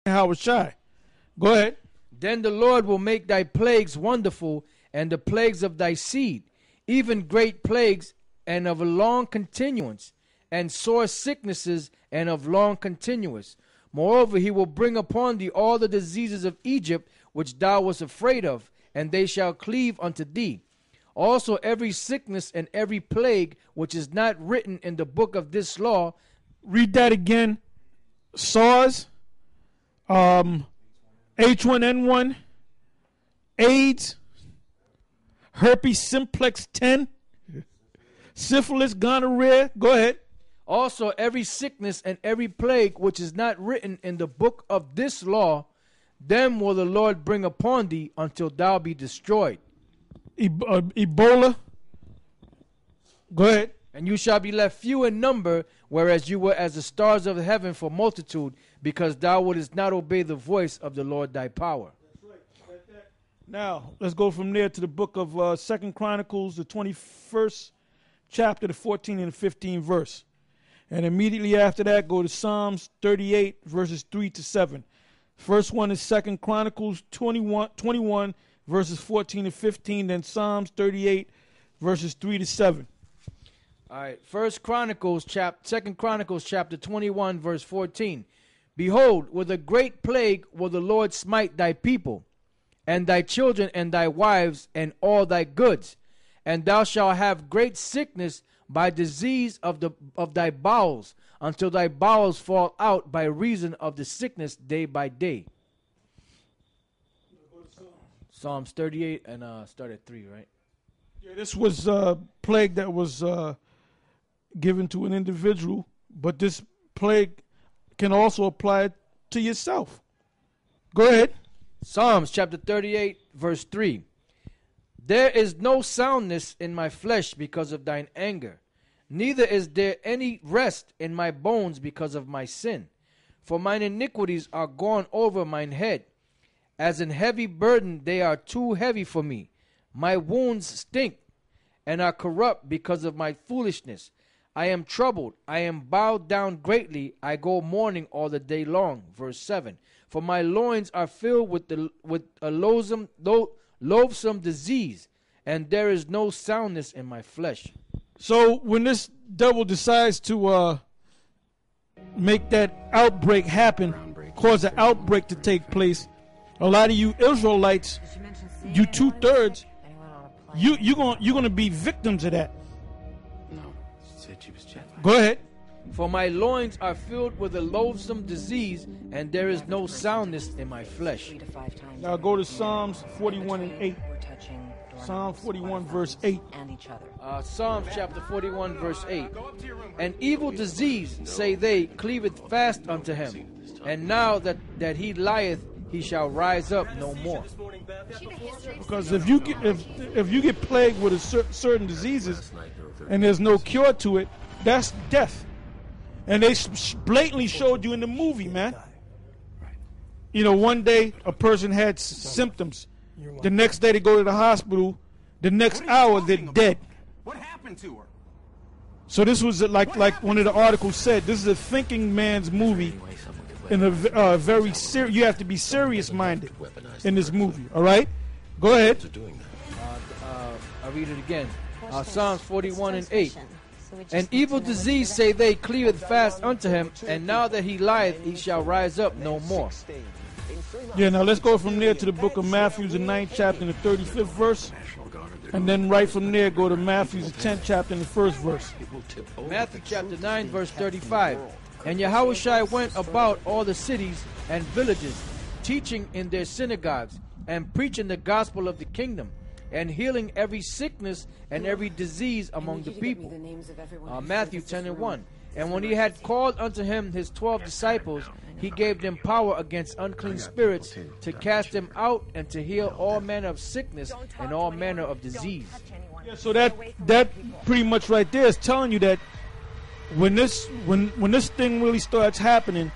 Howard Shy. Go ahead. Then the Lord will make thy plagues wonderful, and the plagues of thy seed, even great plagues, and of a long continuance, and sore sicknesses, and of long continuance. Moreover, he will bring upon thee all the diseases of Egypt, which thou wast afraid of, and they shall cleave unto thee. Also every sickness and every plague, which is not written in the book of this law. Read that again. SARS, H1N1, AIDS, herpes simplex 10, syphilis, gonorrhea. Go ahead. Also every sickness and every plague which is not written in the book of this law, them will the Lord bring upon thee until thou be destroyed. Ebola. Go ahead. And you shall be left few in number, whereas you were as the stars of heaven for multitude, because thou wouldest not obey the voice of the Lord thy power. That's right. Now, let's go from there to the book of 2 Chronicles, the 21st chapter, the 14 and the 15 verse. And immediately after that, go to Psalms 38, verses 3 to 7. First one is 2 Chronicles 21, verses 14 to 15, then Psalms 38, verses 3 to 7. All right, 2 Chronicles chapter 21, verse 14. Behold, with a great plague will the Lord smite thy people, and thy children, and thy wives, and all thy goods. And thou shalt have great sickness by disease of thy bowels, until thy bowels fall out by reason of the sickness day by day. Psalms 38 and start at 3, right? Yeah, this was a plague that was given to an individual, but this plague can also apply to yourself. Go ahead. Psalms chapter 38, verse 3. There is no soundness in my flesh because of thine anger, neither is there any rest in my bones because of my sin. For mine iniquities are gone over mine head. As an heavy burden they are too heavy for me. My wounds stink and are corrupt because of my foolishness. I am troubled, I am bowed down greatly, I go mourning all the day long. Verse 7. For my loins are filled with a loathsome disease, and there is no soundness in my flesh. So when this devil decides to make that outbreak happen, cause an outbreak to take place, a lot of you Israelites, you 2/3, you're gonna be victims of that. Go ahead. For my loins are filled with a loathsome disease, and there is no soundness in my flesh. Now go to Psalms 41 and 8. Psalm 41 verse 8. Psalms chapter 41 verse 8. An evil disease, say they, cleaveth fast unto him, and now that he lieth, he shall rise up no more. Because if you get plagued with certain diseases and there's no cure to it, that's death. And they blatantly showed you in the movie, man. You know, one day a person had symptoms. The next day they go to the hospital. The next hour they're dead. What happened to her? So this was like one of the articles said. This is a thinking man's movie. In a very serious, you have to be serious minded in this movie. All right, go ahead. I'll read it again. Psalms 41 and 8. An evil disease, say they, cleaveth fast unto him, and now that he lieth, he shall rise up no more. Yeah, now let's go from there to the book of Matthew, the 9th chapter, and the 35th verse. And then right from there, go to Matthew, the 10th chapter, and the 1st verse. Matthew chapter 9, verse 35. And Yahushua went about all the cities and villages, teaching in their synagogues, and preaching the gospel of the kingdom, and healing every sickness and every disease among the people. Matthew 10 and 1. And when he had called unto him his 12 disciples, he gave them power against unclean spirits to cast them out and to heal all manner of sickness and all manner of disease. Yeah, so that pretty much right there is telling you that when this thing really starts happening,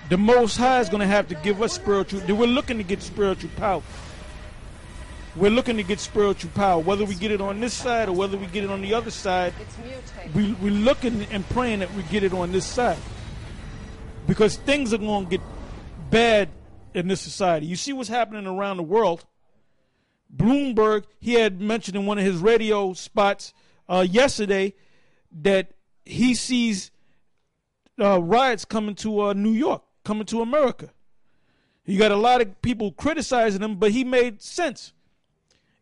the Most High is going to have to give us spiritual. We're looking to get spiritual power. We're looking to get spiritual power, whether we get it on this side or whether we get it on the other side. We're looking and praying that we get it on this side, because things are going to get bad in this society. You see what's happening around the world. Bloomberg, he had mentioned in one of his radio spots yesterday that he sees riots coming to New York, coming to America. You got a lot of people criticizing him, but he made sense.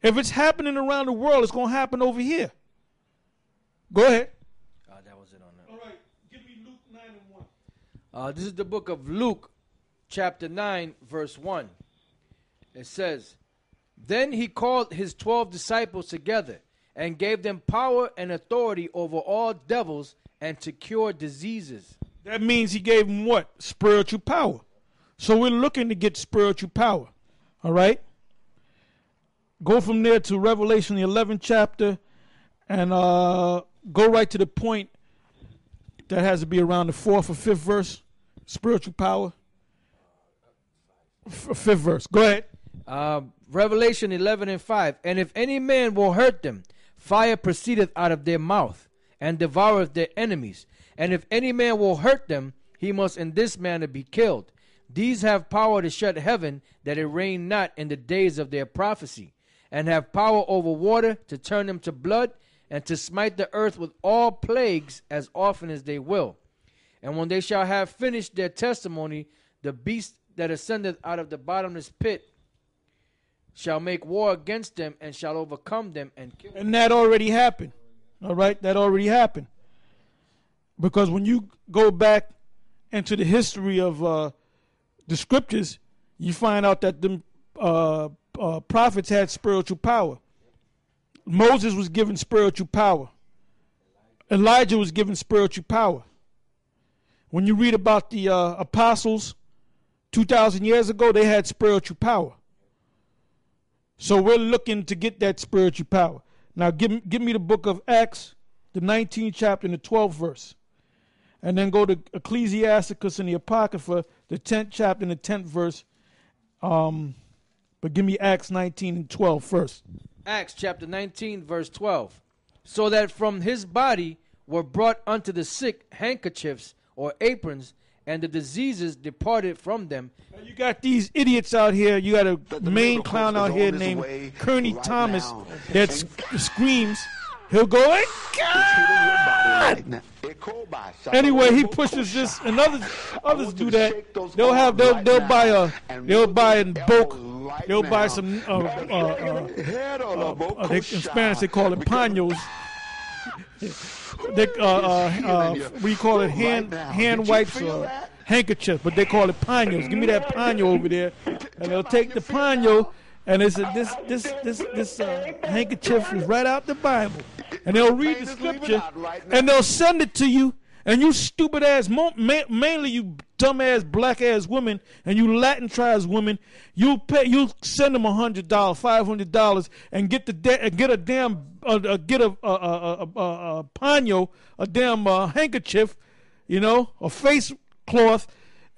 If it's happening around the world, it's going to happen over here. Go ahead. That was it on that. All right. Give me Luke 9 and 1. This is the book of Luke, chapter 9, verse 1. It says, "Then he called his 12 disciples together and gave them power and authority over all devils and to cure diseases." That means he gave them what? Spiritual power. So we're looking to get spiritual power. All right? Go from there to Revelation, the 11th chapter, and go right to the point that has to be around the 4th or 5th verse. Spiritual power. 5th verse. Go ahead. Revelation 11 and 5. "And if any man will hurt them, fire proceedeth out of their mouth, and devoureth their enemies. And if any man will hurt them, he must in this manner be killed. These have power to shut heaven, that it rain not in the days of their prophecy, and have power over water to turn them to blood, and to smite the earth with all plagues as often as they will. And when they shall have finished their testimony, the beast that ascendeth out of the bottomless pit shall make war against them, and shall overcome them and kill them." And that already happened. All right? That already happened. Because when you go back into the history of the scriptures, you find out that the prophets had spiritual power. Moses was given spiritual power. Elijah was given spiritual power. When you read about the apostles 2,000 years ago, they had spiritual power. So we're looking to get that spiritual power. Now give me the book of Acts, the 19th chapter and the 12th verse. And then go to Ecclesiasticus and the Apocrypha, the 10th chapter and the 10th verse. But give me Acts 19 and 12 first. Acts chapter 19, verse 12. "So that from his body were brought unto the sick handkerchiefs or aprons, and the diseases departed from them." Now you got these idiots out here. You got a main clown out here named Kearney Thomas that screams. He'll go, "Hey, God!" Anyway, he pushes this, and others do that. They'll buy in bulk. They'll buy some. In Spanish they call it paños. We call it hand wipes or handkerchiefs, but they call it paños. Give me that paño over there, and they'll take the paño. And they said, this handkerchief is right out the Bible. And they'll read the scripture, and they'll send it to you. And you stupid ass, mainly you dumb ass black ass women, and you Latin tribes women, you send them $100, $500, and get a paño, a damn handkerchief, a face cloth,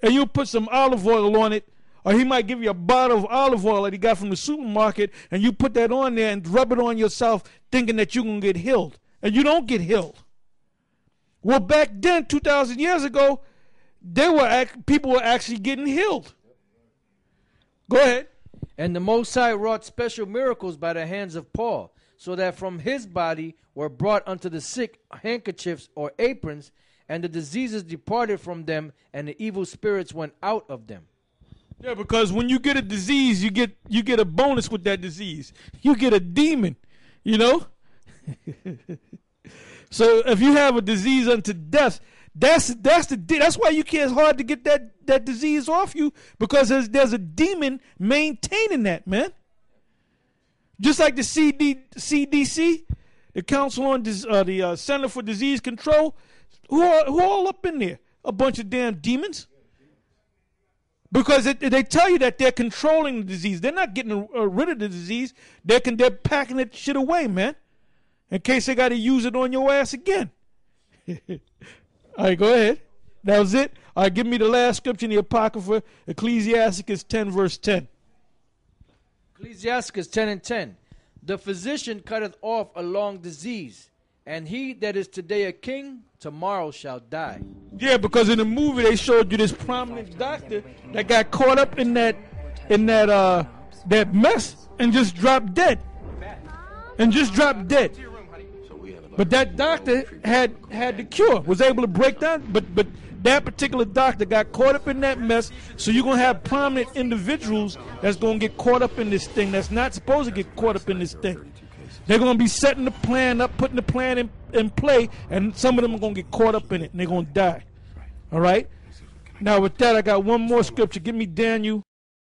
and you put some olive oil on it. Or he might give you a bottle of olive oil that he got from the supermarket, and you put that on there and rub it on yourself thinking that you're going to get healed. And you don't get healed. Well, back then, 2,000 years ago, people were actually getting healed. Go ahead. "And the Most High wrought special miracles by the hands of Paul, so that from his body were brought unto the sick handkerchiefs or aprons, and the diseases departed from them, and the evil spirits went out of them." Yeah, because when you get a disease, you get a bonus with that disease. You get a demon, So if you have a disease unto death, that's why it's hard to get that disease off you, because there's a demon maintaining that, man. Just like the CDC, the Council on the Center for Disease Control, who all up in there? A bunch of damn demons. Because they tell you that they're controlling the disease. They're not getting rid of the disease. They're packing that shit away, man, in case they got to use it on your ass again. All right, go ahead. That was it. All right, give me the last scripture in the Apocrypha, Ecclesiasticus 10, verse 10. Ecclesiasticus 10 and 10. "The physician cutteth off a long disease, And he that is today a king, tomorrow shall die. Yeah, because in the movie they showed you this prominent doctor that got caught up in that mess and just dropped dead. But that doctor had the cure, was able to break down. But that particular doctor got caught up in that mess. So you're gonna have prominent individuals that's gonna get caught up in this thing that's not supposed to get caught up in this thing. They're gonna be setting the plan up, putting the plan in play, and some of them are gonna get caught up in it and they're gonna die. All right. Now with that, I got one more scripture. Give me Daniel